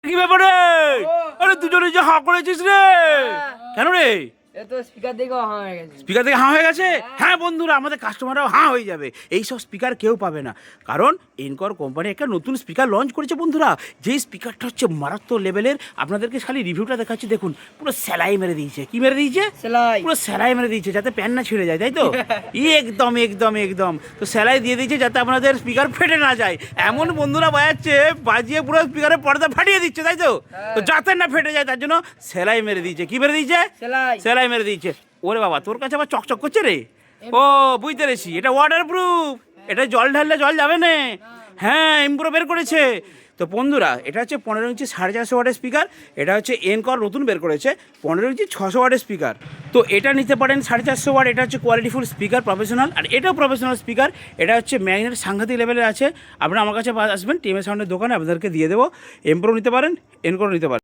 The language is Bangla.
কি ব্যাপারে? আরে দুজনে যে হাঁ করেছিস রে, কেন রে? স্পিকার থেকে হাঁ হয়ে গেছে। হ্যাঁ বন্ধুরা, আমাদের কাস্টমাররাও হাঁ হয়ে যাবে। এইসব স্পিকার কেউ পাবে না, কারণ এনকর কোম্পানি একটা নতুন স্পিকার লঞ্চ করেছে বন্ধুরা। যেই স্পিকারটা হচ্ছে মারাত্মক লেভেলের। আপনাদেরকে খালি রিভিউটা দেখাচ্ছি, দেখুন পুরো সেলাই মেরে দিয়েছে। কি মেরে দিয়েছে? পুরো সেলাই মেরে দিয়েছে, যাতে প্যান না ছিঁড়ে যায়, তাই তো? একদম একদম একদম। তো সেলাই দিয়ে দিয়েছে যাতে আপনাদের স্পিকার ফেটে না যায়। এমন বন্ধুরা বাজিয়ে পুরো স্পিকারের পর্দা ফাটিয়ে দিচ্ছে, তাই তো? তো যাতে না ফেটে যায় তার জন্য সেলাই মেরে দিয়েছে। কি মেরে দিয়েছে? সেলাই মেরে দিয়েছে। ওরে বাবা, তোর কাছে আবার চকচক করছে রে। ও বুঝতে পেরেছি, এটা ওয়াটার প্রুফ। এটা জল ঢাললে জল যাবে না। হ্যাঁ, ইমপ্রো বের করেছে। তো বন্ধুরা, এটা হচ্ছে 15 ইঞ্চি 450 ওয়াটের স্পিকার। এটা হচ্ছে এনকর নতুন বের করেছে 15 ইঞ্চি 600 ওয়াটের স্পিকার। তো এটা নিতে পারেন 450 ওয়াট। এটা হচ্ছে কোয়ালিটিফুল স্পিকার, প্রফেশনাল। আর এটাও প্রফেশনাল স্পিকার। এটা হচ্ছে ম্যাগনেট সাংঘাতিক লেভেলের আছে। আপনারা আমার কাছে আসবেন, টিএমএ সাউন্ডের দোকানে, আপনাদেরকে দিয়ে দেবো। এমপ্রো নিতে পারেন, এনকর নিতে পারেন।